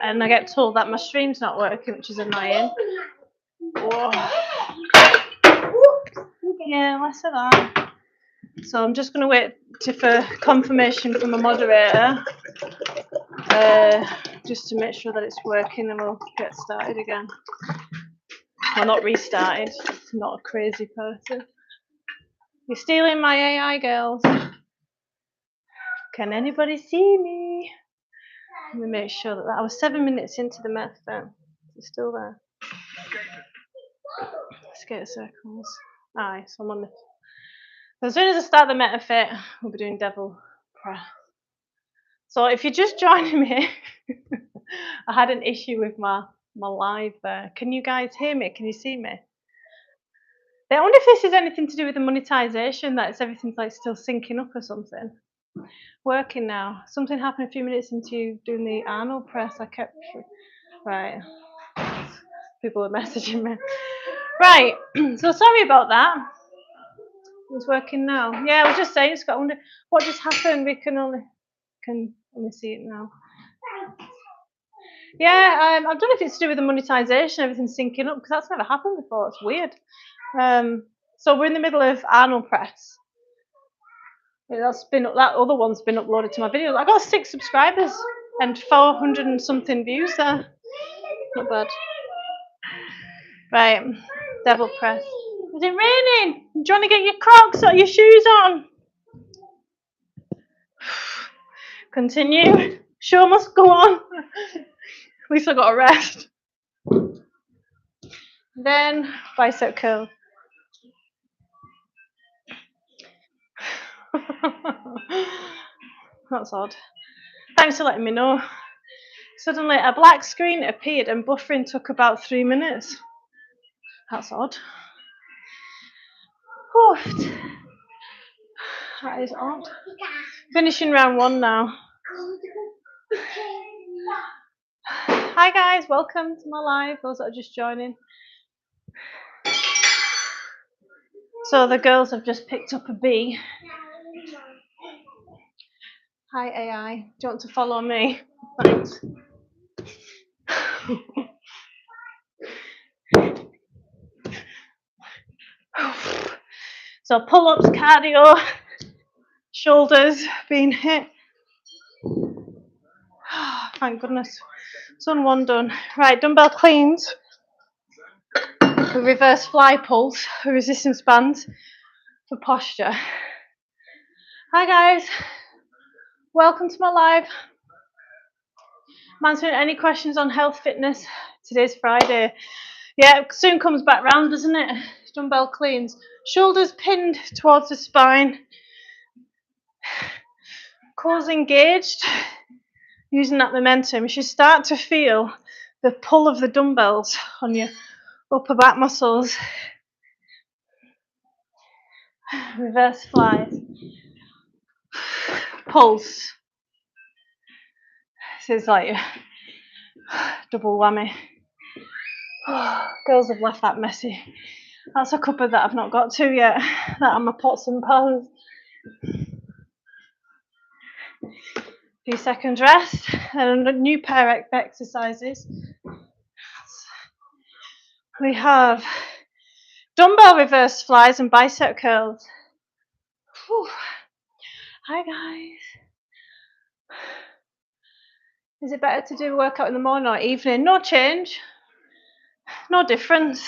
and I get told that my stream's not working, which is annoying. Whoa. Yeah, less of that. So I'm just going to wait for confirmation from a moderator, just to make sure that it's working, and we'll get started again. Well, not restarted. I'm not a crazy person. You're stealing my AI, girls. Can anybody see me? Let me make sure that I was 7 minutes into the method. It's still there. Skate circles. Aye, so I'm on the. As soon as I start the MetaFit, we'll be doing devil press. So if you're just joining me, I had an issue with my live there. Can you guys hear me? Can you see me? I wonder if this is anything to do with the monetization, that it's everything's like still syncing up or something. Working now. Something happened a few minutes into doing the Arnold press. I kept. Right. People are messaging me. Right. So sorry about that. It's working now. Yeah, I was just saying, Scott, I wonder what just happened. We can only see it now. Yeah, I don't know if it's to do with the monetization, everything's syncing up, because that's never happened before. It's weird. So we're in the middle of Arnold press. Yeah, that other one's been uploaded to my video. I got 6 subscribers and 400 and something views there. Not bad. Right, devil press. Is it raining? Do you want to get your Crocs or your shoes on? Continue. Show must go on. At least I got a rest. Then bicep curl. That's odd. Thanks for letting me know. Suddenly a black screen appeared and buffering took about 3 minutes. That's odd. Oofed. That is odd. Finishing round 1 now. Hi guys, welcome to my live, those that are just joining. So the girls have just picked up a B. Hi AI, do you want to follow me? Thanks. So pull-ups, cardio, shoulders being hit. Thank goodness. Done 1 done. Right, dumbbell cleans. The reverse fly pulls, resistance bands for posture. Hi guys, welcome to my live. I'm answering any questions on health, fitness. Today's Friday. Yeah, it soon comes back round, doesn't it? Dumbbell cleans. Shoulders pinned towards the spine. Cores engaged. Using that momentum, you should start to feel the pull of the dumbbells on your upper back muscles. Reverse flies. Pulse. This is like double whammy. Girls have left that messy. That's a cupboard that I've not got to yet. That are my pots and pans. Few seconds rest and a new pair of exercises. We have dumbbell reverse flies and bicep curls. Whew. Hi guys. Is it better to do a workout in the morning or evening? No change. No difference.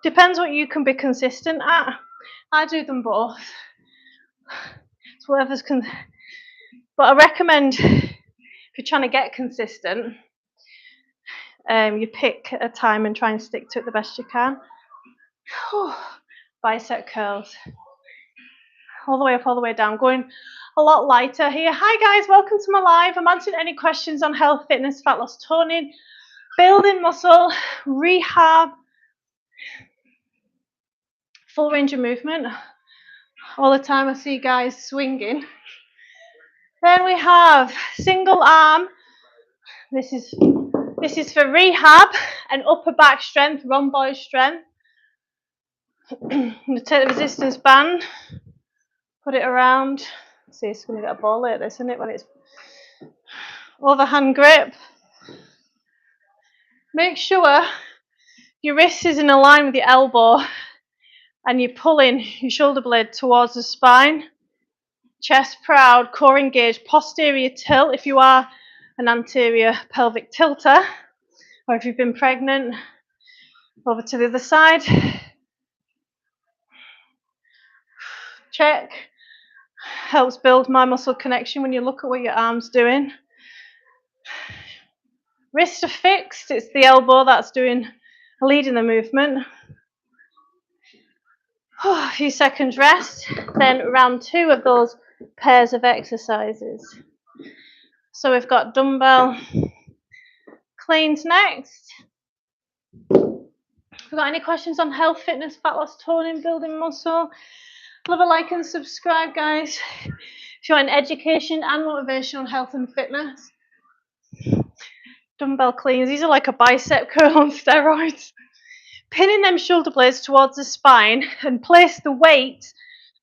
Depends what you can be consistent at. I do them both. It's whatever's but I recommend if you're trying to get consistent, you pick a time and try and stick to it the best you can. Whew. Bicep curls. All the way up, all the way down. Going a lot lighter here. Hi guys, welcome to my live. I'm answering any questions on health, fitness, fat loss, toning, building muscle, rehab, full range of movement. All the time I see guys swinging. Then we have single arm. This is for rehab and upper back strength, rhomboid strength. I'm going to take the resistance band, put it around. See, it's going to get a ball like this, isn't it? When it's overhand grip. Make sure your wrist is in a line with your elbow and you're pulling your shoulder blade towards the spine. Chest proud, core engaged, posterior tilt if you are an anterior pelvic tilter, or if you've been pregnant, over to the other side. Check. Helps build my muscle connection when you look at what your arm's doing. Wrists are fixed, it's the elbow that's leading the movement. A few seconds rest, then round 2 of those pairs of exercises. So we've got dumbbell cleans next. If you've got any questions on health, fitness, fat loss, toning, building muscle, leave a like and subscribe, guys. If you want education and motivation on health and fitness. Dumbbell cleans, these are like a bicep curl on steroids. Pinning them shoulder blades towards the spine and place the weight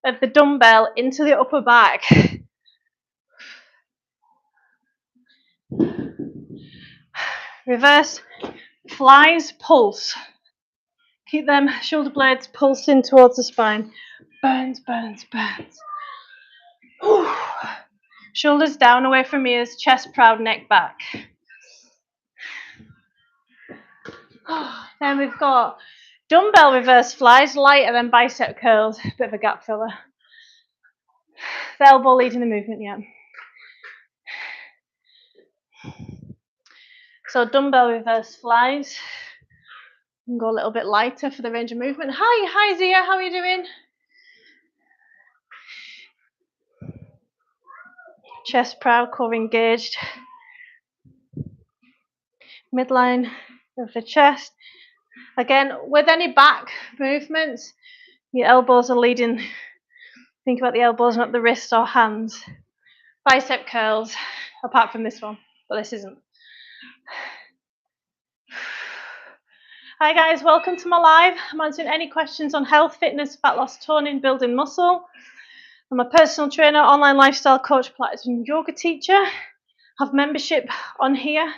of the dumbbell into the upper back. Reverse flies, pulse. Keep them shoulder blades pulsing towards the spine. Burns, burns, burns. Whew. Shoulders down, away from ears, chest proud, neck back. Then we've got dumbbell reverse flies, lighter than bicep curls, bit of a gap filler. The elbow leading the movement, yeah. So dumbbell reverse flies. And go a little bit lighter for the range of movement. Hi Zia, how are you doing? Chest proud, core engaged. Midline of the chest. Again, with any back movements, your elbows are leading. Think about the elbows, not the wrists or hands. Bicep curls, apart from this one, but this isn't. Hi guys, welcome to my live. I'm answering any questions on health, fitness, fat loss, toning, building muscle. I'm a personal trainer, online lifestyle coach, Pilates and yoga teacher. Have membership on here.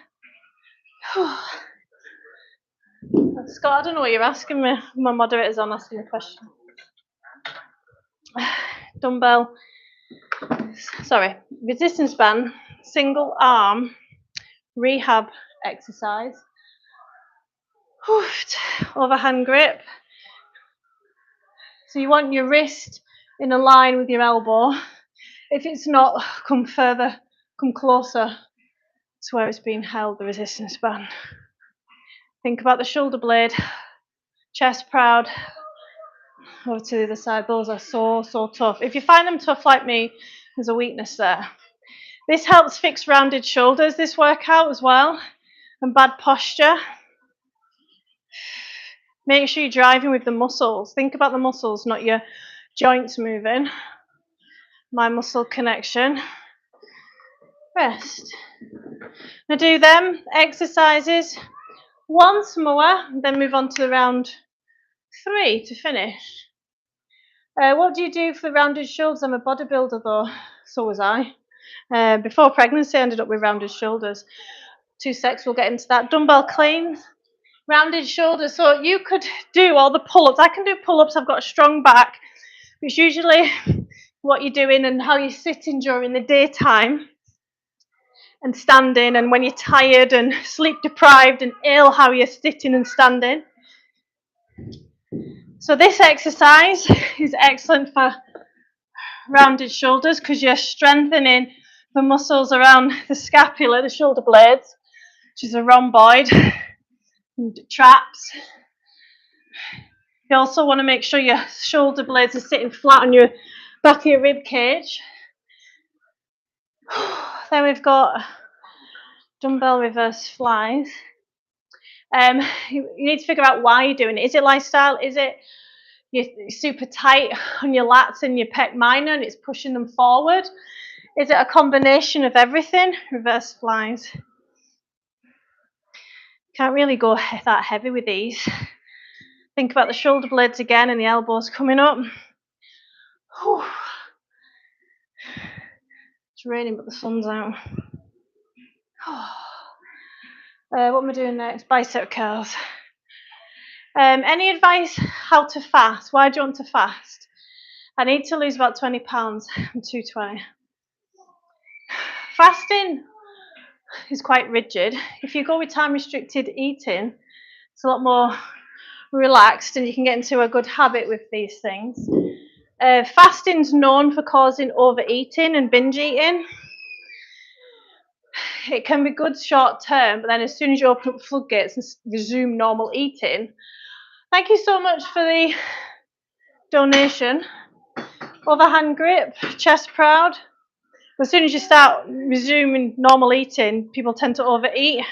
Scott, I don't know what you're asking me. My moderator's on asking a question. Dumbbell, resistance band, single arm, rehab exercise. Overhand grip. So you want your wrist in a line with your elbow. If it's not, come closer to where it's being held, the resistance band. Think about the shoulder blade, chest proud, over to the other side. Those are so tough. If you find them tough like me, there's a weakness there. This helps fix rounded shoulders, this workout as well, and bad posture. Make sure you're driving with the muscles. Think about the muscles, not your joints moving. My muscle connection. Rest. Now do them exercises once more, then move on to the round 3 to finish. What do you do for the rounded shoulders? I'm a bodybuilder though, so was I. Before pregnancy, I ended up with rounded shoulders. 2 secs, we'll get into that. Dumbbell cleans, rounded shoulders. So you could do all the pull-ups. I can do pull-ups, I've got a strong back. It's usually what you're doing and how you're sitting during the daytime and standing, and when you're tired and sleep deprived and ill, how you're sitting and standing. So this exercise is excellent for rounded shoulders because you're strengthening the muscles around the scapula, the shoulder blades, which is a rhomboid, and traps. You also want to make sure your shoulder blades are sitting flat on your back of your rib cage. Then we've got dumbbell reverse flies. You need to figure out why you're doing it. Is it lifestyle? Is it you're super tight on your lats and your pec minor and it's pushing them forward? Is it a combination of everything? Reverse flies. Can't really go that heavy with these. Think about the shoulder blades again and the elbows coming up. Whew. It's raining but the sun's out. What am I doing next? Bicep curls. Any advice how to fast? Why do you want to fast? I need to lose about 20 pounds. I'm 220. Fasting is quite rigid. If you go with time restricted eating, it's a lot more relaxed and you can get into a good habit with these things. Fasting's known for causing overeating and binge eating. It can be good short term, but then as soon as you open up floodgates and resume normal eating, thank you so much for the donation. Overhand grip, chest proud. As soon as you start resuming normal eating, people tend to overeat.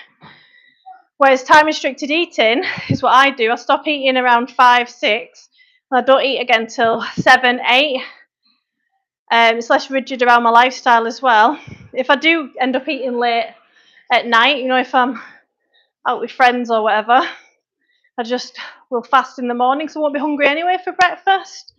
Whereas time restricted eating is what I do. I stop eating around 5, 6, and I don't eat again till 7, 8. It's less rigid around my lifestyle as well. If I do end up eating late at night, you know, if I'm out with friends or whatever, I just will fast in the morning, so I won't be hungry anyway for breakfast.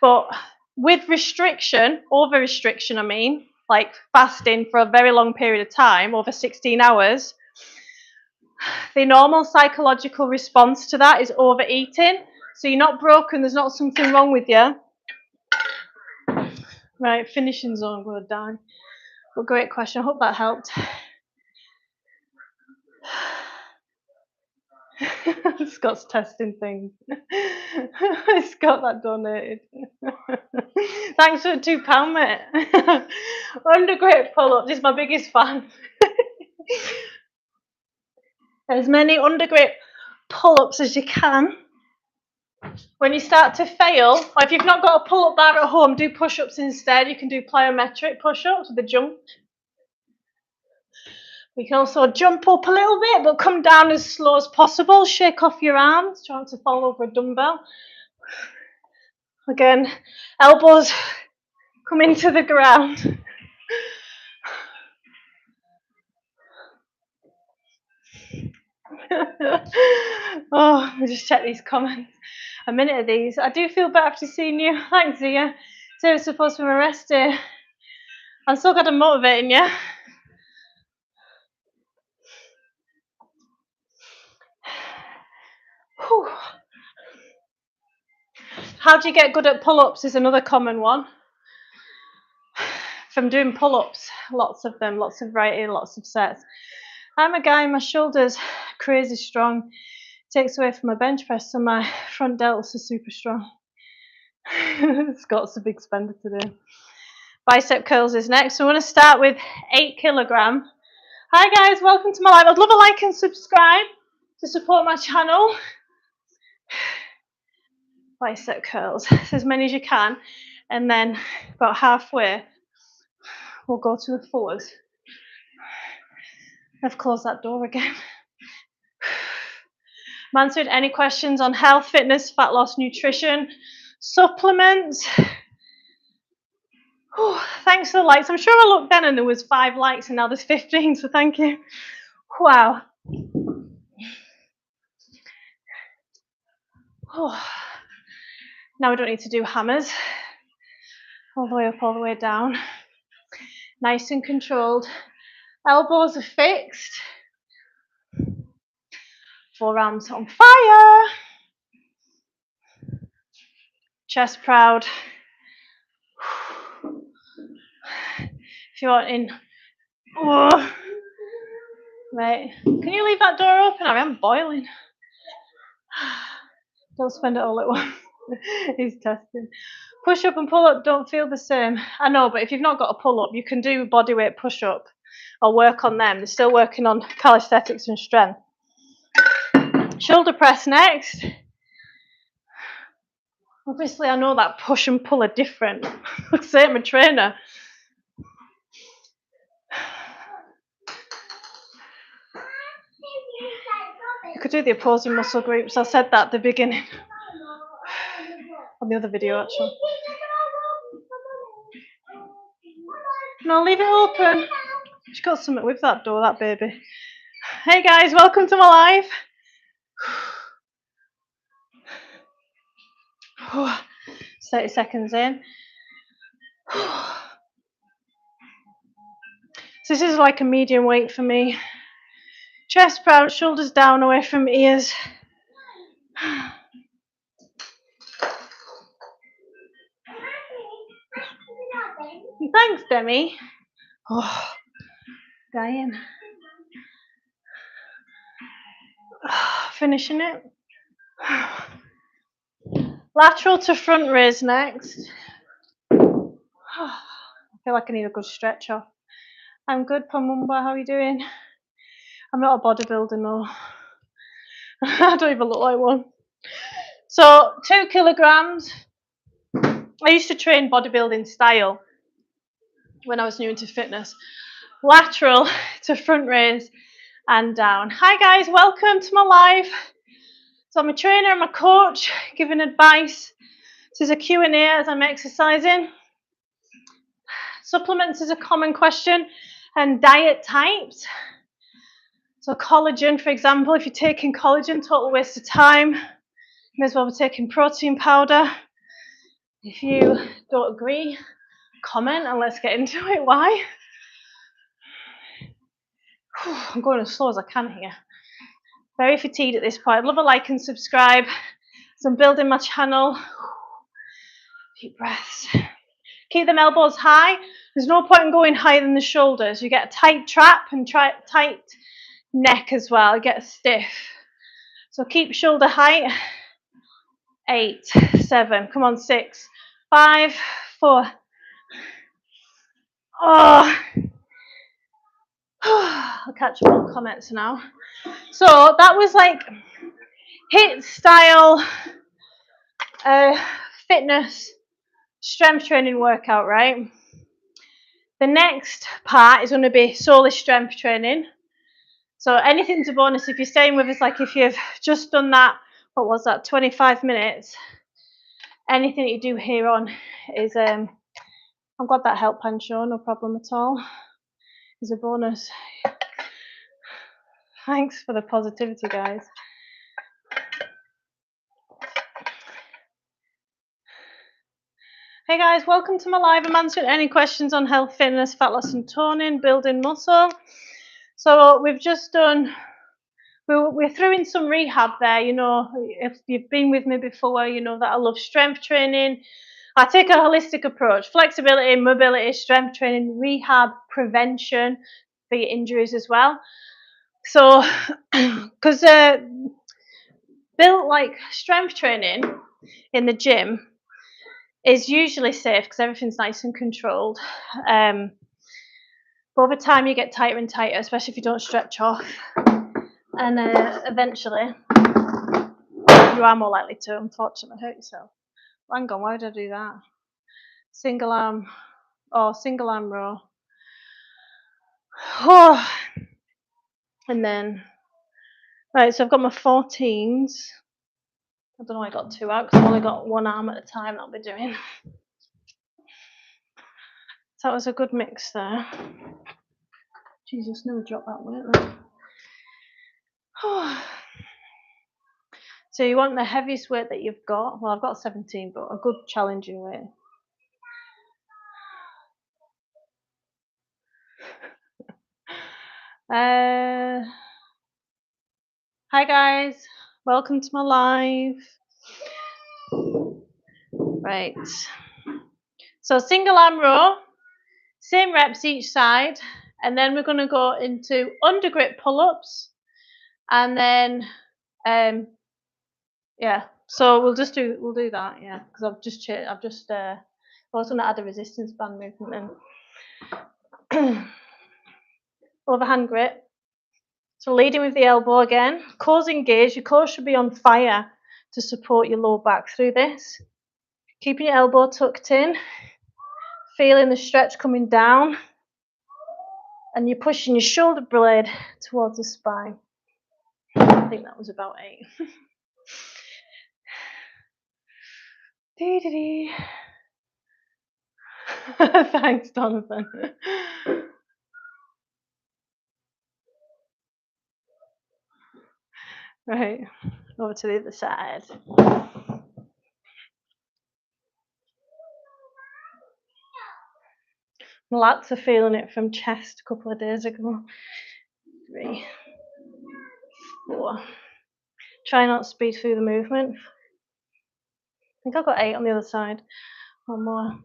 But with restriction, over restriction, I mean, like fasting for a very long period of time, over 16 hours, the normal psychological response to that is overeating. So you're not broken, there's not something wrong with you. Right, finishing zone, I'm going to die. But great question, I hope that helped. Scott's testing things. Scott that donated. Thanks for the £2, mate. Undergrip pull-ups, this is my biggest fan. As many undergrip pull-ups as you can. When you start to fail, or if you've not got a pull-up bar at home, do push-ups instead. You can do plyometric push-ups with a jump. You can also jump up a little bit, but come down as slow as possible. Shake off your arms, trying to fall over a dumbbell. Again, elbows come into the ground. Oh, let me just check these comments. A minute of these. I do feel better after seeing you. Thanks, Zia. So it's supposed to be my rest day. I'm still got to motivating you. Whew. How do you get good at pull-ups is another common one. From doing pull-ups, lots of them, lots of variety, lots of sets. I'm a guy, my shoulders crazy strong. Takes away from my bench press, so my front delts are super strong. Scott's a big spender today. Bicep curls is next. So we're going to start with 8 kilogram. Hi guys, welcome to my live. I'd love a like and subscribe to support my channel. Bicep curls, so as many as you can, and then about halfway we'll go to the forwards. I've closed that door again. I'm answered any questions on health, fitness, fat loss, nutrition, supplements. Oh, thanks for the likes. I'm sure I looked then and there was 5 likes and now there's 15, so thank you. Wow. Oh. Now we don't need to do hammers. All the way up, all the way down. Nice and controlled. Elbows are fixed. Forearms on fire. Chest proud. If you're in, oh, right, can you leave that door open? I am boiling. Don't spend it all at once. He's testing. Push up and pull up don't feel the same. I know, but if you've not got a pull up, you can do bodyweight push up or work on them. They're still working on calisthenics and strength. Shoulder press next. Obviously, I know that push and pull are different. Say I'm a trainer. You could do the opposing muscle groups. I said that at the beginning. On the other video, actually. No, leave it open. She's got something with that door, that baby. Hey guys, welcome to my live. 30 seconds in. So this is like a medium weight for me. Chest proud, shoulders down, away from ears. Thanks, Demi. Oh, dying. Finishing it. Lateral to front raise next. I feel like I need a good stretch off. I'm good, Pamumba. How are you doing? I'm not a bodybuilder, no. I don't even look like one. So 2 kilograms. I used to train bodybuilding style when I was new into fitness. Lateral to front raise and down. Hi guys, welcome to my live. So I'm a trainer, I'm a coach, giving advice. This is a Q&A as I'm exercising. Supplements is a common question, and diet types. So collagen, for example, if you're taking collagen, total waste of time. You may as well be taking protein powder. If you don't agree, comment and let's get into it. Why? I'm going as slow as I can here. Very fatigued at this point. I'd love a like and subscribe. So I'm building my channel. Deep breaths. Keep them elbows high. There's no point in going higher than the shoulders. You get a tight trap and tight neck as well. You get stiff. So keep shoulder height. 8, 7. Come on, 6, 5, 4. Oh. I'll catch up on comments now. So that was like HIIT style fitness strength training workout, right? The next part is going to be solely strength training. So anything's a bonus if you're staying with us, like if you've just done that, what was that, 25 minutes, anything that you do here on is, I'm glad that helped, Pancho, no problem at all, is a bonus. Thanks for the positivity, guys. Hey guys, welcome to my live. I'm answering any questions on health, fitness, fat loss and toning, building muscle. So we've just done, we're through in some rehab there. You know, if you've been with me before, you know that I love strength training. I take a holistic approach, flexibility, mobility, strength training, rehab, prevention for your injuries as well. So, because built like strength training in the gym is usually safe because everything's nice and controlled. But over time you get tighter and tighter, especially if you don't stretch off. And eventually you are more likely to, unfortunately, hurt yourself. Hang on, why did I do that? Single arm row. Oh. And then, right, so I've got my 14s. I don't know why I got 2 out because I've only got 1 arm at a time that I'll be doing. So that was a good mix there. Jesus, never dropped that weight. So you want the heaviest weight that you've got. Well, I've got 17, but a good challenging weight. Hi guys, welcome to my live. Right. So single arm row, same reps each side, and then we're going to go into under grip pull-ups, and then yeah. So we'll do that, yeah, because I was going to add a resistance band movement in. Overhand grip. So leading with the elbow again, cores engaged. Your core should be on fire to support your low back through this. Keeping your elbow tucked in, feeling the stretch coming down, and you're pushing your shoulder blade towards the spine. I think that was about 8. Thanks, Donovan. Right, over to the other side. Lots of feeling it from chest a couple of days ago. 3. 4. Try not to speed through the movement. I think I've got 8 on the other side. 1 more.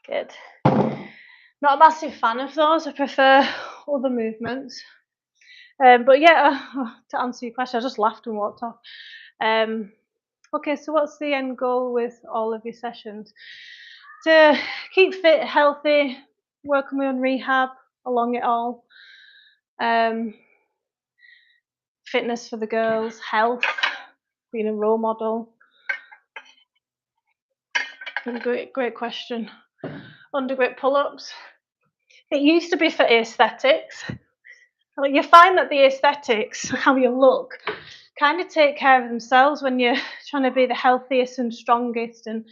Good. Not a massive fan of those. I prefer other movements. But yeah, to answer your question, I just laughed and walked off. Okay, so what's the end goal with all of your sessions? To keep fit, healthy, work on my own rehab along it all. Fitness for the girls, health, being a role model. Great question. Undergrip pull-ups. It used to be for aesthetics. You find that the aesthetics, how you look, kind of take care of themselves when you're trying to be the healthiest and strongest and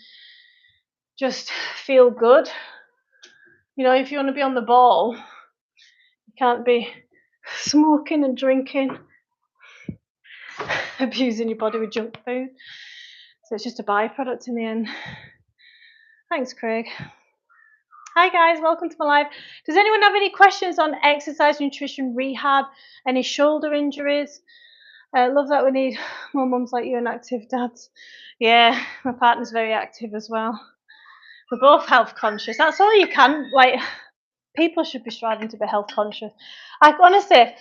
just feel good. You know, if you want to be on the ball, you can't be smoking and drinking, abusing your body with junk food. So it's just a byproduct in the end. Thanks, Craig. Hi guys, welcome to my live. Does anyone have any questions on exercise, nutrition, rehab, any shoulder injuries? Love that we need more mums like you and active dads. Yeah, my partner's very active as well. We're both health conscious. That's all you can, like, people should be striving to be health conscious. I honestly,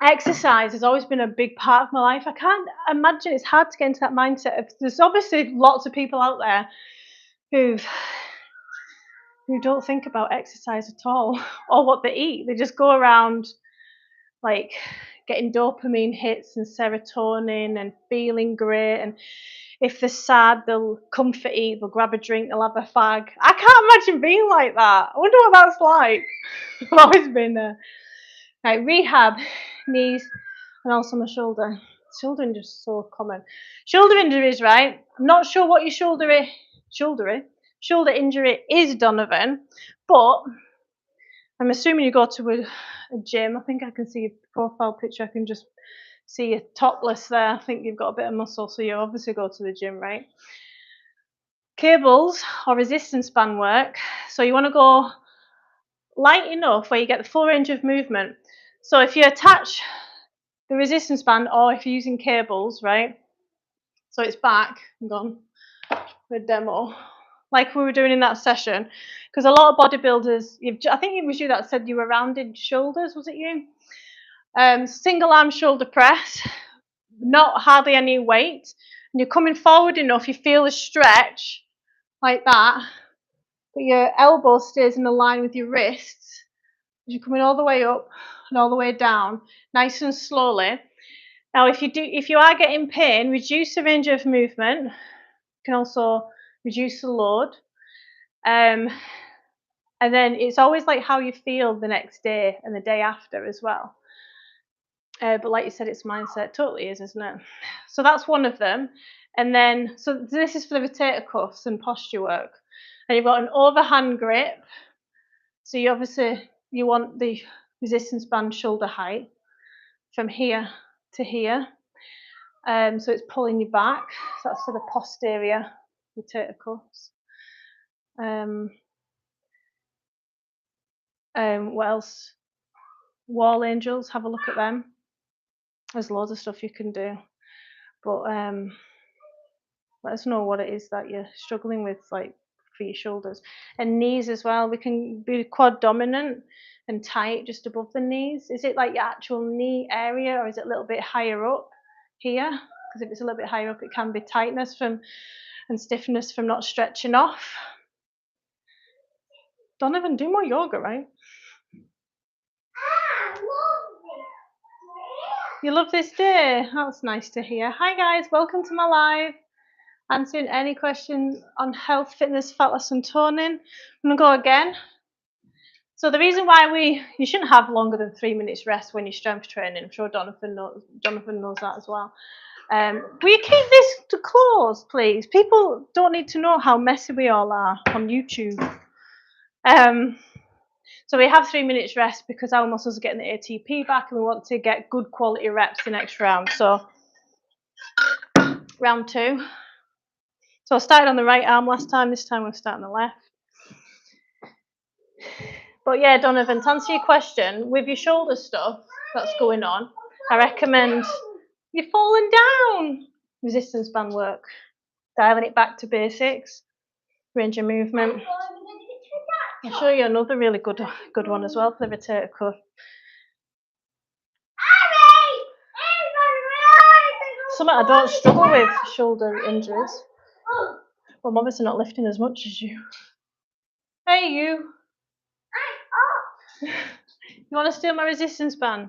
exercise has always been a big part of my life. I can't imagine, it's hard to get into that mindset. There's obviously lots of people out there who don't think about exercise at all or what they eat. They just go around like getting dopamine hits and serotonin and feeling great, and if they're sad they'll comfort eat, they'll grab a drink, they'll have a fag. I can't imagine being like that. I wonder what that's like. I've always been there. Right, rehab, knees, and also my shoulder injuries is so common. Shoulder injuries, right? I'm not sure what your shoulder injury is, Donovan, but I'm assuming you go to a gym. I think I can see your profile picture. I can just see you topless there. I think you've got a bit of muscle, so you obviously go to the gym, right? Cables or resistance band work. So you want to go light enough where you get the full range of movement. So if you attach the resistance band, or if you're using cables, right? So it's back and gone with demo, like we were doing in that session, because a lot of bodybuilders, I think it was you that said you were rounded shoulders, was it you? Single arm shoulder press, not hardly any weight, and you're coming forward enough, you feel a stretch like that, but your elbow stays in a line with your wrists. You're coming all the way up and all the way down, nice and slowly. Now, if you are getting pain, reduce the range of movement. You can also reduce the load. And then it's always like how you feel the next day and the day after as well. But like you said, it's mindset. Totally is, isn't it? So that's one of them. And then, so this is for the rotator cuffs and posture work. And you've got an overhand grip. So you want the resistance band shoulder height from here to here. So it's pulling you back. So that's for the posterior rotator cuffs. What else? Wall angels, have a look at them. There's loads of stuff you can do, but let us know what it is that you're struggling with, like for your shoulders and knees as well. We can be quad dominant and tight just above the knees. Is it like your actual knee area, or is it a little bit higher up here? Because if it's a little bit higher up, it can be tightness and stiffness from not stretching off. Donovan, do more yoga, right? You love this day? That's nice to hear. Hi guys, welcome to my live. Answering any questions on health, fitness, fat loss and toning. I'm gonna go again. So the reason why you shouldn't have longer than 3 minutes rest when you're strength training. I'm sure Jonathan knows that as well. Will you keep this to close, please? People don't need to know how messy we all are on YouTube. So we have 3 minutes rest because our muscles are getting the ATP back, and we want to get good quality reps the next round. So round 2. So I started on the right arm last time. This time we'll start on the left. But yeah, Donovan, to answer your question, with your shoulder stuff, that's going on, I recommend you're falling down. Resistance band work, dialing it back to basics, range of movement. I'll show you another really good one as well for the rotator cuff. Something I don't struggle with, shoulder injuries. Well, I'm obviously not lifting as much as you. Hey, you. You want to steal my resistance band?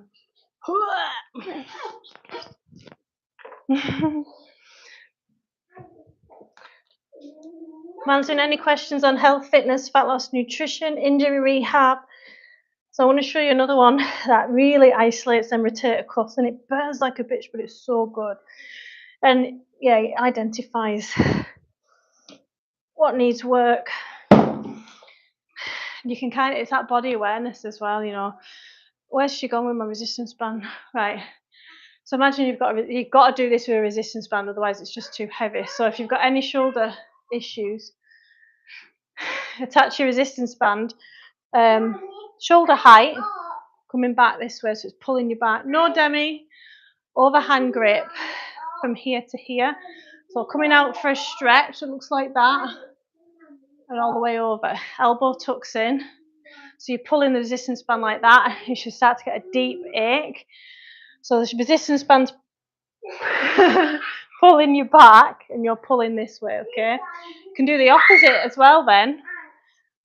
I'm answering any questions on health, fitness, fat loss, nutrition, injury rehab. So I want to show you another one that really isolates them rotator cuffs, and it burns like a bitch, but it's so good. And yeah, it identifies what needs work. You can kind of, it's that body awareness as well, you know. Where's she gone with my resistance band? Right. So imagine you've got to do this with a resistance band, otherwise it's just too heavy. So if you've got any shoulder issues, attach your resistance band, shoulder height, coming back this way, so it's pulling you back. No, Demi, overhand grip from here to here. So coming out for a stretch, it looks like that, and all the way over. Elbow tucks in. So you're pulling the resistance band like that. You should start to get a deep ache. So the resistance band's pulling you back, and you're pulling this way, okay? You can do the opposite as well then,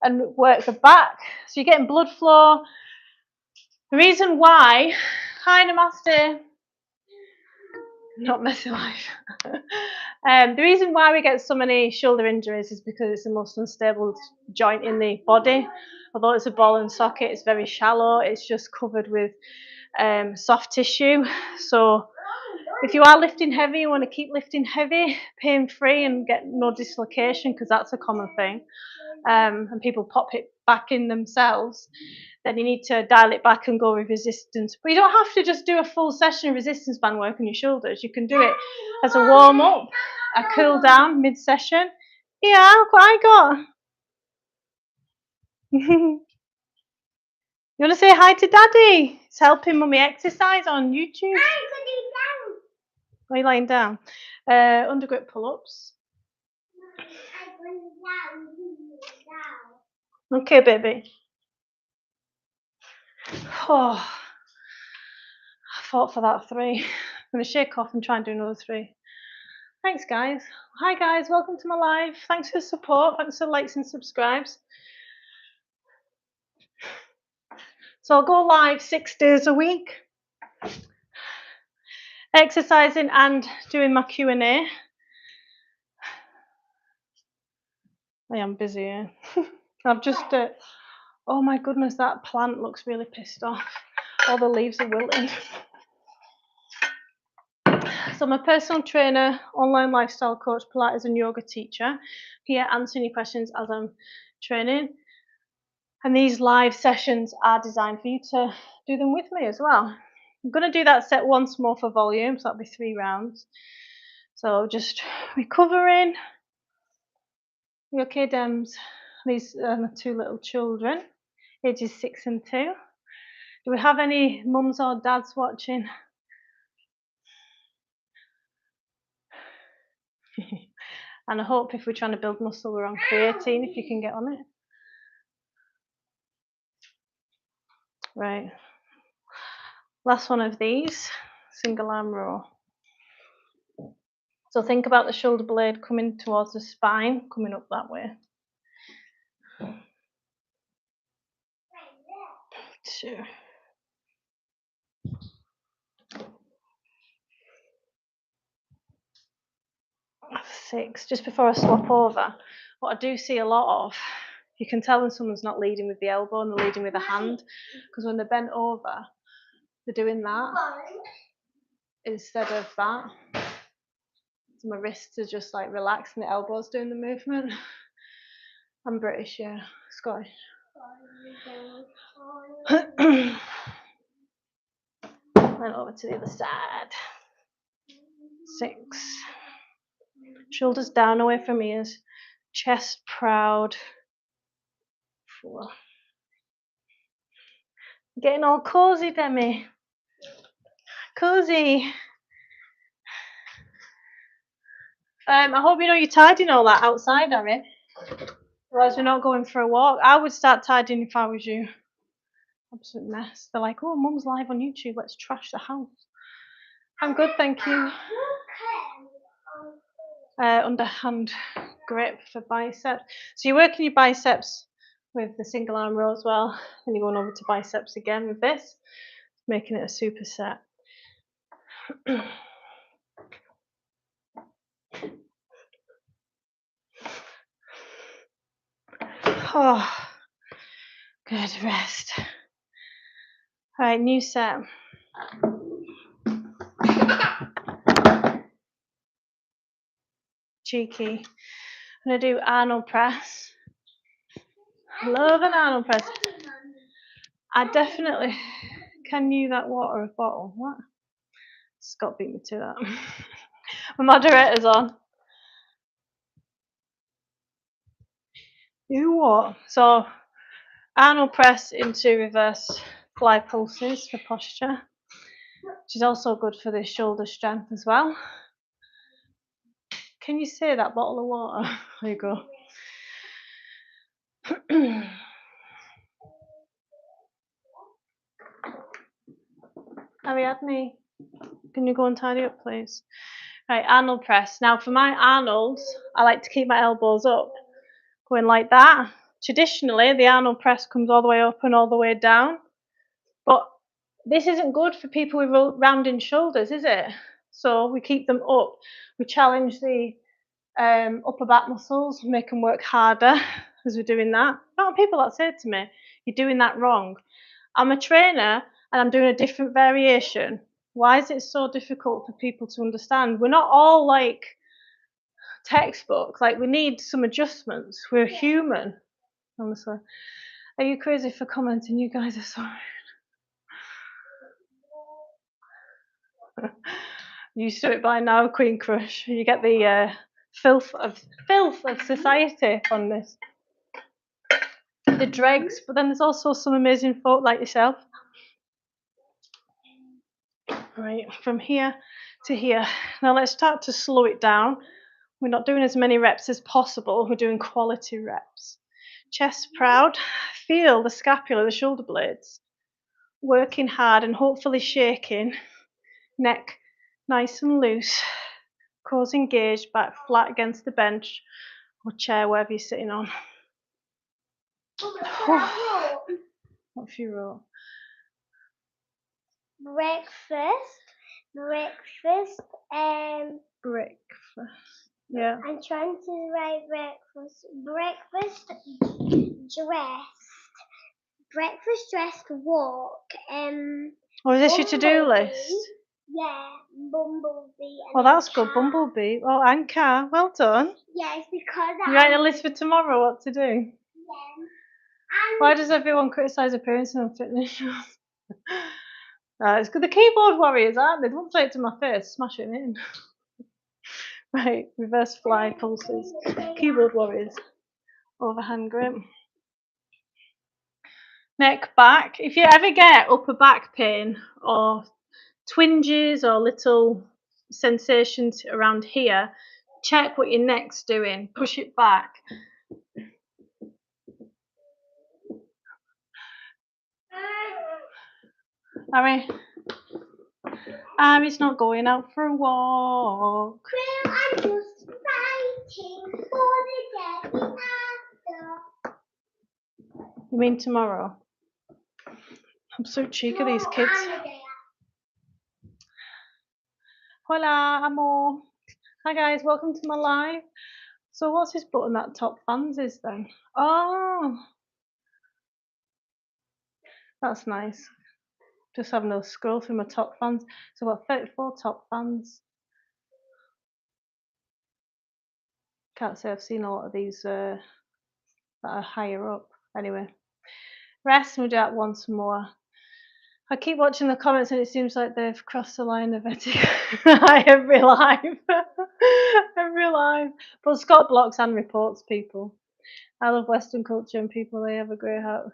and work the back. So you're getting blood flow. The reason why, hi Namaste, not messy life. The reason why we get so many shoulder injuries is because it's the most unstable joint in the body. Although it's a ball and socket, it's very shallow. It's just covered with soft tissue. So if you are lifting heavy, you want to keep lifting heavy, pain-free, and get no dislocation, because that's a common thing. And people pop it back in themselves, then you need to dial it back and go with resistance. But you don't have to just do a full session of resistance band work on your shoulders. You can do it as a warm-up, a cool down mid-session. Yeah, look what I got. You want to say hi to Daddy? It's helping Mummy exercise on YouTube. Are you lying down? Under grip pull-ups. Okay, baby. Oh, I fought for that 3. I'm going to shake off and try and do another 3. Thanks, guys. Hi, guys. Welcome to my live. Thanks for the support. Thanks for likes and subscribes. So I'll go live 6 days a week, exercising and doing my Q&A. I am busy here. I've just, oh my goodness, that plant looks really pissed off. All the leaves are wilting. So I'm a personal trainer, online lifestyle coach, Pilates and yoga teacher. Here answering your questions as I'm training. And these live sessions are designed for you to do them with me as well. I'm going to do that set once more for volume, so that'll be 3 rounds. So just recovering. You okay, Dems? These are my 2 little children, ages 6 and 2. Do we have any mums or dads watching? And I hope if we're trying to build muscle, we're on creatine, if you can get on it. Right. Last one of these, single arm row. So think about the shoulder blade coming towards the spine, coming up that way. 2. 6. Just before I swap over, what I do see a lot of, you can tell when someone's not leading with the elbow and they're leading with a hand, because when they're bent over, they're doing that instead of that. So my wrists are just like relaxed and the elbow's doing the movement. I'm British, yeah, Scottish. Then over to the other side. 6. Shoulders down away from ears. Chest proud. 4. Getting all cozy, Demi. Cozy. I hope you know you're tidying all that outside, Harry. Otherwise, we're not going for a walk. I would start tidying if I was you. Absolute mess. They're like, oh, Mum's live on YouTube. Let's trash the house. I'm good, thank you. Underhand grip for biceps. So you're working your biceps with the single arm row as well. Then you're going over to biceps again with this, making it a superset. Oh, good rest. All right, new set. Cheeky. I'm gonna do Arnold press. Love an Arnold press. I definitely. Can you that water a bottle? What? Scott beat me to that. My moderator's on. You what? So Arnold press into reverse fly pulses for posture, which is also good for the shoulder strength as well. Can you see that bottle of water? There you go. Ariadne, can you go and tidy up, please? Right, Arnold press. Now for my Arnolds, I like to keep my elbows up, going like that. Traditionally, the Arnold press comes all the way up and all the way down, but this isn't good for people with rounding shoulders, is it? So we keep them up. We challenge the upper back muscles, make them work harder as we're doing that. Not people that say to me, you're doing that wrong. I'm a trainer and I'm doing a different variation. Why is it so difficult for people to understand? We're not all like textbooks. Like, we need some adjustments. We're human, honestly. Are you crazy for commenting? You guys are so used to it by now, Queen Crush. You get the filth of society on this. The dregs, but then there's also some amazing folk like yourself. Right, from here to here. Now let's start to slow it down. We're not doing as many reps as possible. We're doing quality reps. Chest proud. Feel the scapula, the shoulder blades, working hard and hopefully shaking. Neck nice and loose. Core engaged, back flat against the bench or chair, wherever you're sitting on. What have you wrote? Breakfast. Yeah. I'm trying to write breakfast. Breakfast, dressed, walk. Oh, is this your to-do list? Yeah, bumblebee. Oh, that's good. Bumblebee. Oh, and car. Well done. Yeah, it's because You write a list for tomorrow what to do? Yeah. Why does everyone criticise appearance on fitness shows? It's good. The keyboard warriors, aren't they? They won't say it to my face. Smash it in. Right, reverse fly pulses. Keyboard warriors. Overhand grip. Neck back. If you ever get upper back pain or twinges or little sensations around here, check what your neck's doing. Push it back. Ari's not going out for a walk. Well, I'm just waiting for the day after. You mean tomorrow? I'm so cheeky of these kids. Hola, amor. Hi guys, welcome to my live. So what's this button that top fans is then? Oh, that's nice. Just having a scroll through my top fans. So I've got 34 top fans. Can't say I've seen a lot of these that are higher up. Anyway, rest and we'll do that once more. I keep watching the comments and it seems like they've crossed the line of etiquette. Every live. Every live. But Scott blocks and reports people. I love Western culture and people, they have a grey hat.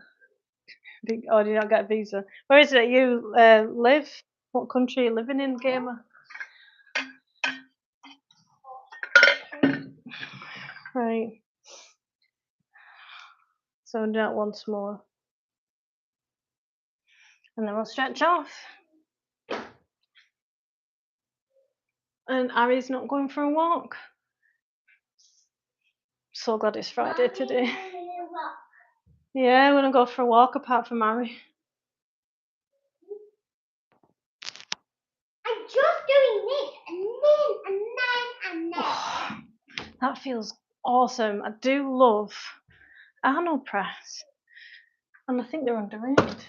Oh, do you not get a visa? Where is it you live? What country are you living in, gamer? Right. So do that once more. And then we'll stretch off. And Ari's not going for a walk. So glad it's Friday today. Yeah, we're gonna go for a walk apart from Ari. I'm just doing this and then. That feels awesome. I do love Arnold press. And I think they're underrated.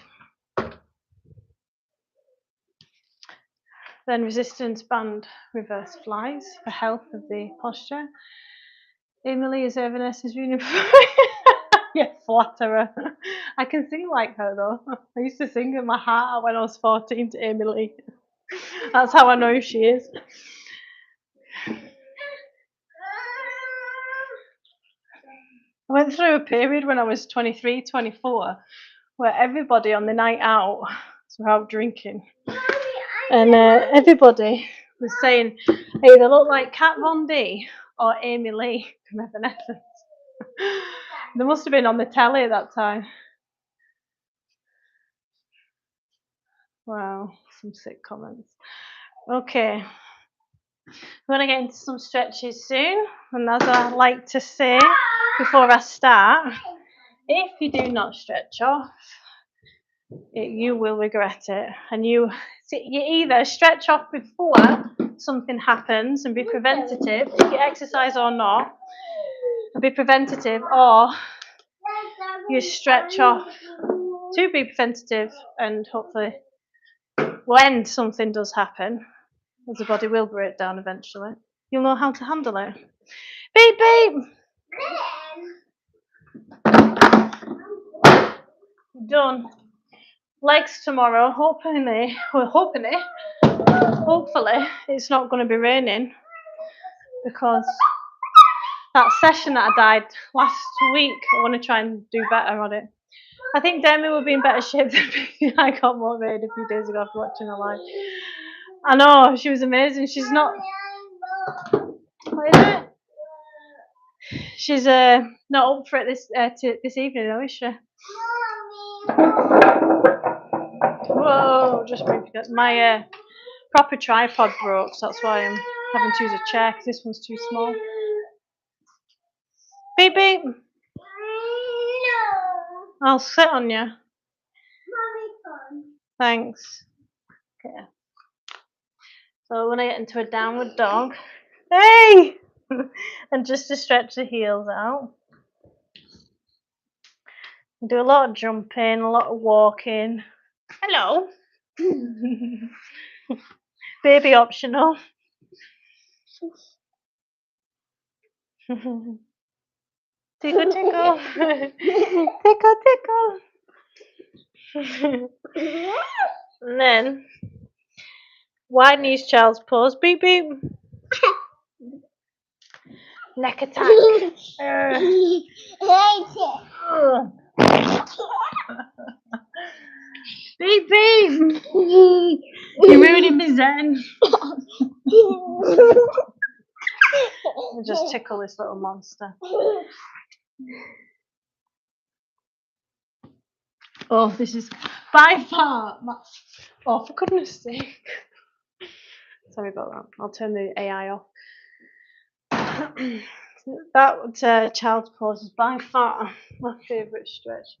Then resistance band reverse flies for health of the posture. Emily is Evanescence uniform. Yeah, flatterer. I can sing like her though. I used to sing in my heart out when I was 14 to Emily. That's how I know who she is. I went through a period when I was 23, 24, where everybody on the night out was out drinking. And everybody was saying, I either look like Kat Von D or Amy Lee from Evanescence. They must have been on the telly at that time. Wow, some sick comments. Okay, we're going to get into some stretches soon. And as I like to say before I start, if you do not stretch off, you will regret it. And you either stretch off before something happens and be preventative, if you exercise or not, and be preventative, or you stretch off to be preventative and hopefully when something does happen, as the body will break down eventually, you'll know how to handle it. Beep beep! Done. Legs tomorrow, hopefully it's not going to be raining, because that session that I did last week, I want to try and do better on it. I think Demi will be in better shape than me. I got motivated a few days ago after watching her live. I know, she was amazing. She's not... What is it? She's not up for it this evening though, is she? Whoa, just forget. My proper tripod broke, so that's why I'm having to use a chair, because this one's too small. Beep beep. I'll sit on you. Thanks. Okay. So when I get into a downward dog, hey, and just to stretch the heels out. Do a lot of jumping, a lot of walking. Hello. Baby optional. Tickle, tickle. Tickle, tickle. And then wide knees, child's pose. Beep, beep. Neck attack. Beep, beep. You're ruining me zen. I'll just tickle this little monster. Oh, this is by far oh, for goodness sake. Sorry about that. I'll turn the AI off. That child's pose is by far my favourite stretch.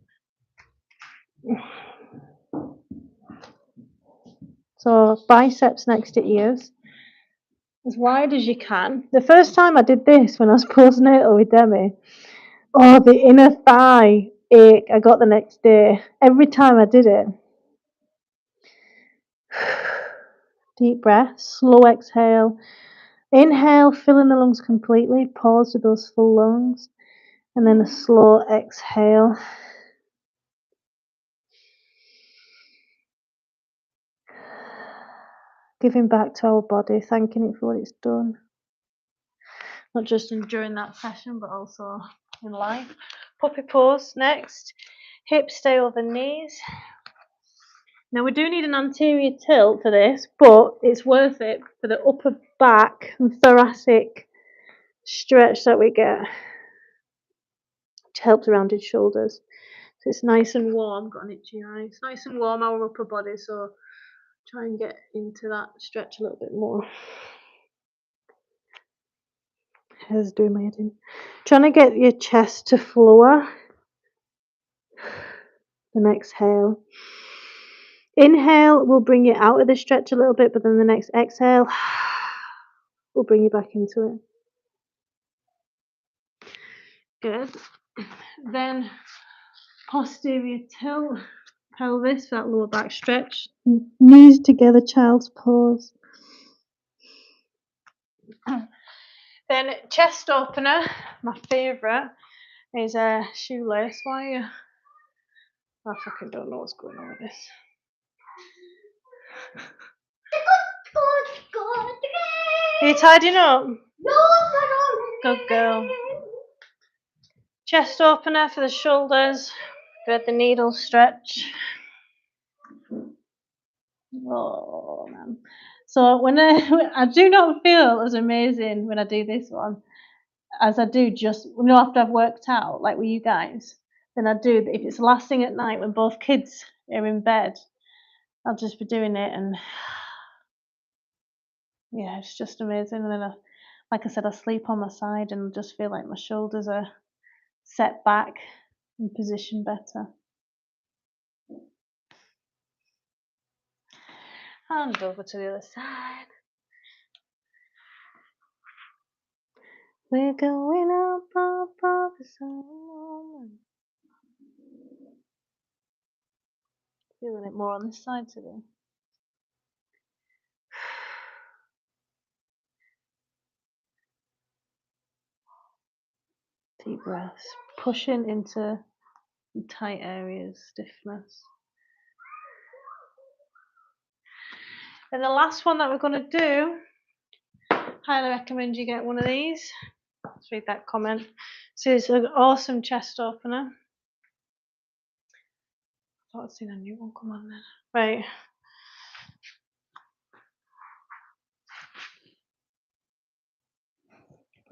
So biceps next to ears, as wide as you can. The first time I did this when I was postnatal with Demi, oh, the inner thigh ache I got the next day. Every time I did it. Deep breath, slow exhale. Inhale, filling the lungs completely. Pause with those full lungs. And then a slow exhale. Giving back to our body, thanking it for what it's done. Not just during that session, but also in life. Puppy pose next. Hips stay over knees. Now we do need an anterior tilt for this, but it's worth it for the upper back and thoracic stretch that we get, which helps rounded shoulders. So it's nice and warm. Got an itchy eye. It's nice and warm, our upper body, so try and get into that stretch a little bit more. Hair's doing my head in. Trying to get your chest to floor. Then exhale. Inhale will bring you out of the stretch a little bit, but then the next exhale will bring you back into it. Good. Then posterior tilt, pelvis for that lower back stretch. Knees together, child's pose. Then chest opener, my favourite, is a shoelace. Why? I fucking don't know what's going on with this. Are you tidying up? Good girl. Chest opener for the shoulders. Thread the needle stretch. Oh man. So when I do not feel as amazing when I do this one as I do just after I've worked out, like with you guys. Then I do if it's the last thing at night when both kids are in bed. I'll just be doing it, and yeah, it's just amazing. And then like I said, I sleep on my side and just feel like my shoulders are set back and positioned better. And over to the other side. We're going up, up, up, it's a moment. Feeling it more on this side today. Deep breaths, pushing into tight areas, stiffness. And the last one that we're going to do, highly recommend you get one of these. Let's read that comment. This is an awesome chest opener. I thought I'd seen a new one come on then. Right.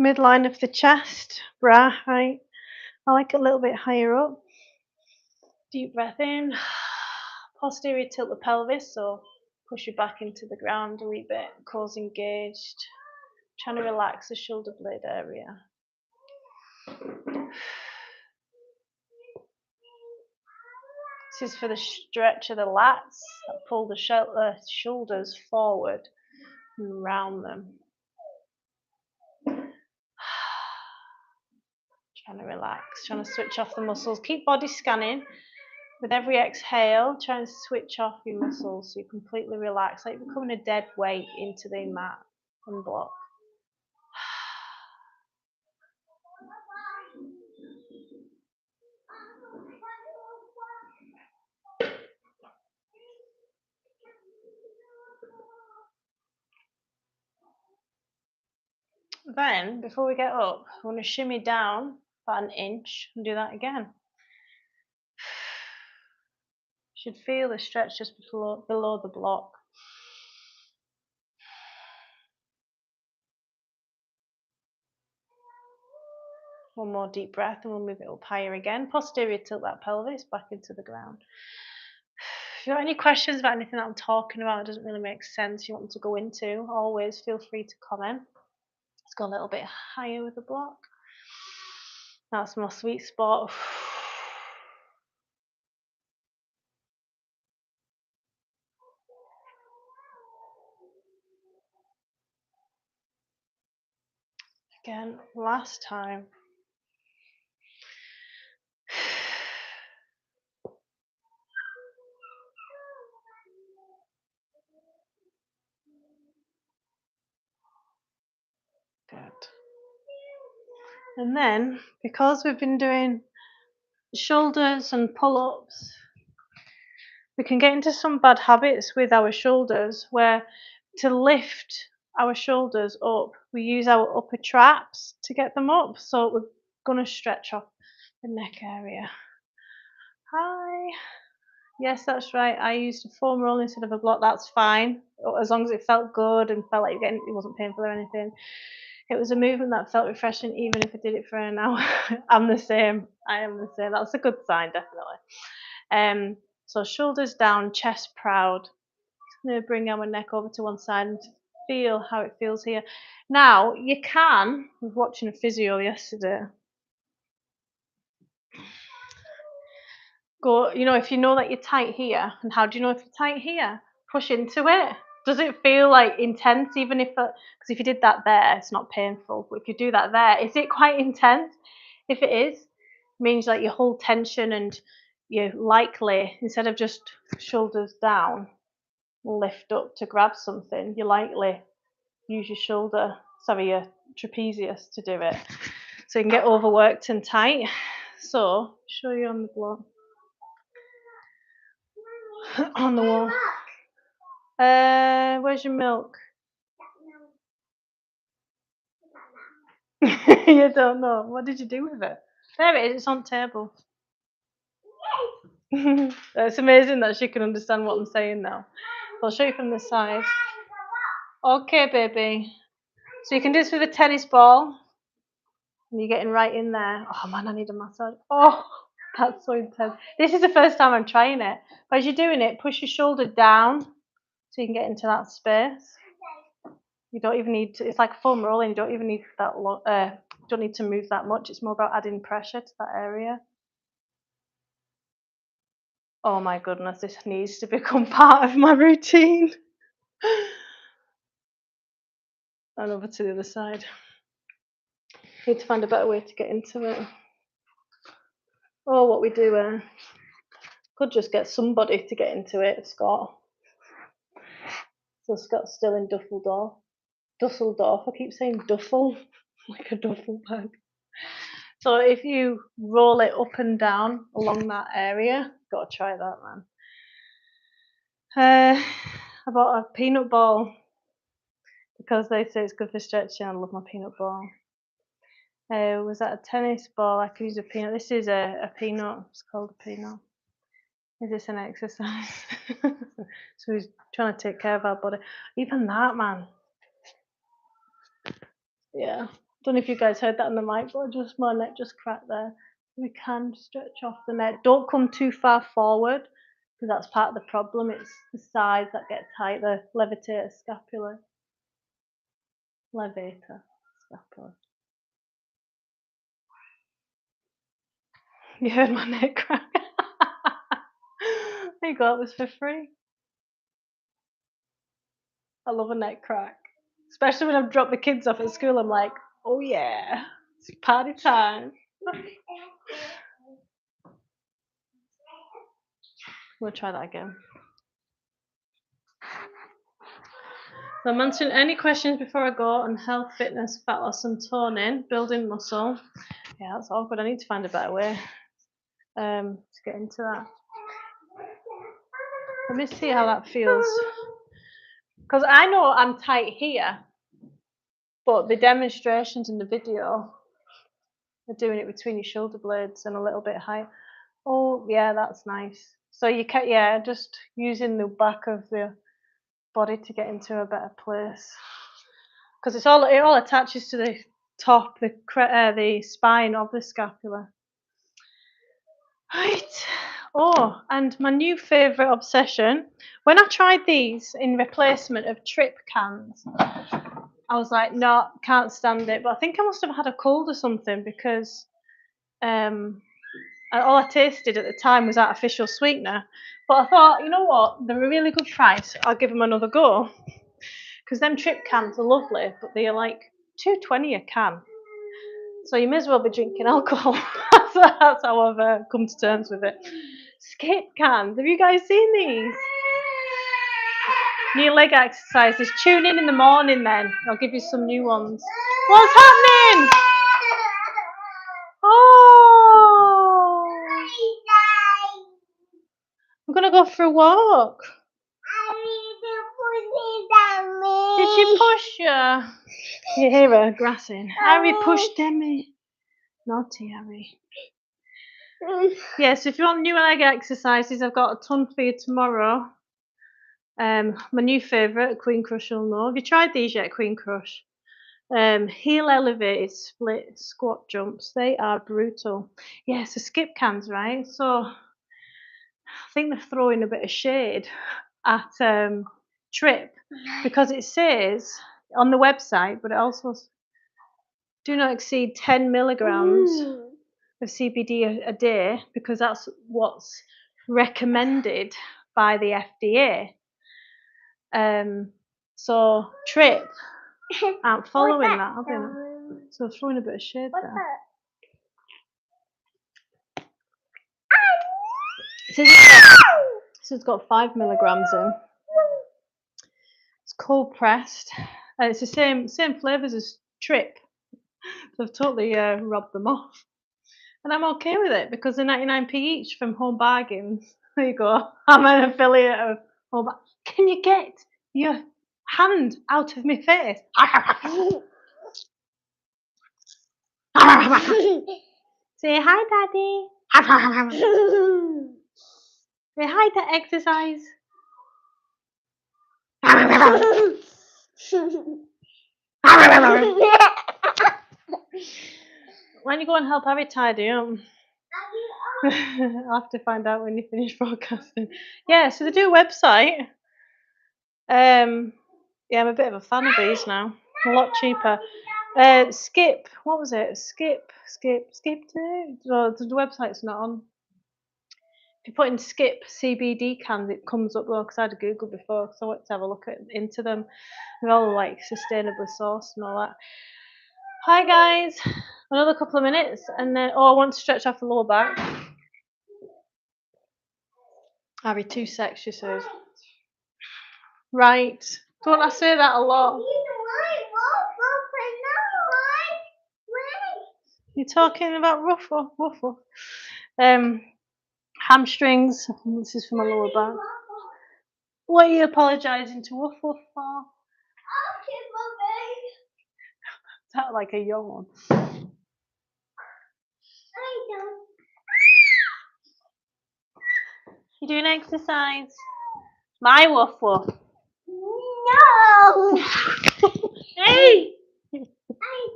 Midline of the chest, bra height. I like it a little bit higher up. Deep breath in. Posterior tilt the pelvis, so push your back into the ground a wee bit. Cores engaged. Trying to relax the shoulder blade area. This is for the stretch of the lats that pull the shoulders forward and round them. Trying to relax, trying to switch off the muscles. Keep body scanning. With every exhale, try and switch off your muscles so you completely relax, like you're becoming a dead weight into the mat and block. Then, before we get up, I want to shimmy down about an inch and do that again. You should feel the stretch just below the block. One more deep breath and we'll move it up higher again. Posterior tilt that pelvis back into the ground. If you've got any questions about anything that I'm talking about, it doesn't really make sense, you want me to go into, always feel free to comment. Let's go a little bit higher with the block. That's my sweet spot. Again, last time. Good. And then, because we've been doing shoulders and pull-ups, we can get into some bad habits with our shoulders where to lift our shoulders up, we use our upper traps to get them up. So we're going to stretch off the neck area. Hi. Yes, that's right. I used a foam roll instead of a block. That's fine, as long as it felt good and felt like it wasn't painful or anything. It was a movement that felt refreshing, even if I did it for an hour. I'm the same. I am the same. That's a good sign, definitely. So shoulders down, chest proud. Just going to bring our neck over to one side and feel how it feels here. Now you can. I was watching a physio yesterday. Go, if you know that you're tight here, and how do you know if you're tight here? Push into it. Does it feel like intense, even if, because if you did that there, it's not painful, but if you do that there, is it quite intense? If it is, it means like you hold tension and you likely, instead of just shoulders down, lift up to grab something, you likely use your your trapezius to do it. So you can get overworked and tight. So, show you on the block. On the wall. Where's your milk? You don't know. What did you do with it? There it is. It's on the table. It's amazing that she can understand what I'm saying now. I'll show you from the side. Okay, baby. So you can do this with a tennis ball. And you're getting right in there. Oh man, I need a massage. Oh, that's so intense. This is the first time I'm trying it. But as you're doing it, push your shoulder down so you can get into that space. You don't even need to, it's like foam rolling, you don't even need that don't need to move that much. It's more about adding pressure to that area. Oh my goodness, this needs to become part of my routine. And over to the other side. Need to find a better way to get into it. Oh, what we do, could just get somebody to get into it, Scott. So Scott's still in Dusseldorf. I keep saying duffel, like a duffel bag. So if you roll it up and down along that area, gotta try that, man. I bought a peanut ball because they say it's good for stretching. I love my peanut ball. Was that a tennis ball? I could use a peanut. This is a peanut. It's called a peanut. Is this an exercise? So we're trying to take care of our body. Even that, man. Yeah. Don't know if you guys heard that on the mic, but just my neck just cracked there. We can stretch off the neck. Don't come too far forward because that's part of the problem. It's the sides that get tight. The levator scapula. Levator scapula. You heard my neck crack. There you go. It was for free. I love a neck crack, especially when I've dropped the kids off at school. I'm like, oh yeah, it's party time. We'll try that again. So I'm answering any questions before I go on health, fitness, fat loss and toning, building muscle. Yeah, that's awkward. I need to find a better way to get into that. Let me see how that feels. Because I know I'm tight here, but the demonstrations in the video are doing it between your shoulder blades and a little bit high. Oh, yeah, that's nice. So you can, just using the back of the body to get into a better place. Because it all attaches to the top, the spine of the scapula. Right. Oh, and my new favourite obsession. When I tried these in replacement of trip cans, I was like, no, can't stand it. But I think I must have had a cold or something because all I tasted at the time was artificial sweetener. But I thought, you know what, they're a really good price. I'll give them another go. Because them trip cans are lovely, but they are like $2.20 a can. So you may as well be drinking alcohol. That's how I've come to terms with it. Skip cans. Have you guys seen these? New leg exercises. Tune in the morning then. I'll give you some new ones. What's happening? Oh! I'm going to go for a walk. Did she push you? You hear her grassing. Harry pushed Demi. Naughty Harry. Yes, if you want new leg exercises, I've got a ton for you tomorrow. My new favourite, Queen Crush, you'll know. Have you tried these yet, Queen Crush? Heel elevated split squat jumps. They are brutal. Yeah, so skip cans, right? So I think they're throwing a bit of shade at Trip because it says on the website, but it also do not exceed 10 milligrams of CBD a day because that's what's recommended by the FDA. So Trip aren't following that, have they? So throwing a bit of shade there. So it's got 5 milligrams in. It's cold pressed, and it's the same flavours as Trip. So I've totally robbed them off, and I'm okay with it because they're 99p each from Home Bargains. There you go. I'm an affiliate of Home Bargains. Can you get your hand out of my face? Say hi, Daddy. Say hi to exercise. Why don't you go and help Harry tidy up? I'll have to find out when you finish broadcasting. Yeah, so they do a website. Yeah, I'm a bit of a fan of these now. A lot cheaper. Skip. What was it? Skip. No, the website's not on. If you put in Skip CBD cans, it comes up though, because I had a Google before, because I wanted to have a look into them. They're all like sustainably sourced and all that. Hi guys. Another couple of minutes, and then I want to stretch off the lower back. Harry, 2 secs, she says. Right. Don't I say that a lot? You're talking about ruffle. Hamstrings. This is for my lower back. What are you apologising to Woof Woof for? Sound like a yawn. You doing exercise? My Woof Woof. No! Hey! I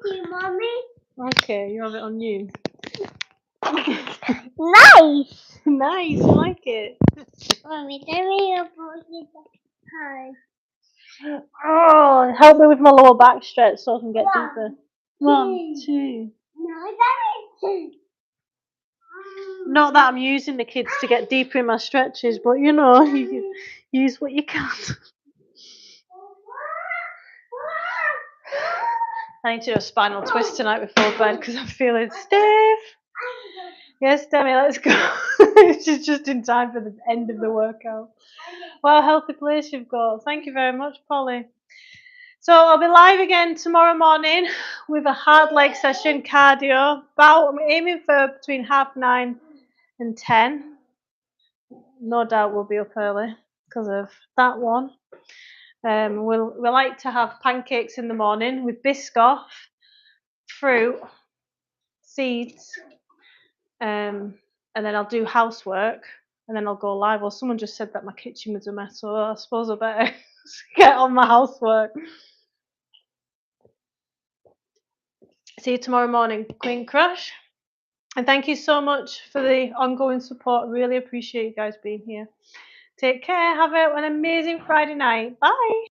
do, Mommy. Okay, you have it on you. Nice! Nice, I like it. Mommy, let me hi. Oh, help me with my lower back stretch so I can get deeper. 1, 2. No, that is 2. Not that I'm using the kids to get deeper in my stretches, but you know, you can use what you can. I need to do a spinal twist tonight before bed because I'm feeling stiff. Yes, Demi, let's go. She's just in time for the end of the workout. Well, healthy place you've got. Thank you very much, Polly. So I'll be live again tomorrow morning with a hard leg session, cardio. I'm aiming for between 9:30 and 10. No doubt we'll be up early because of that one. We like to have pancakes in the morning with Biscoff, fruit, seeds, and then I'll do housework, and then I'll go live. Well, someone just said that my kitchen was a mess, so I suppose I better get on my housework. See you tomorrow morning, Queen Crush. And thank you so much for the ongoing support. Really appreciate you guys being here. Take care. Have an amazing Friday night. Bye.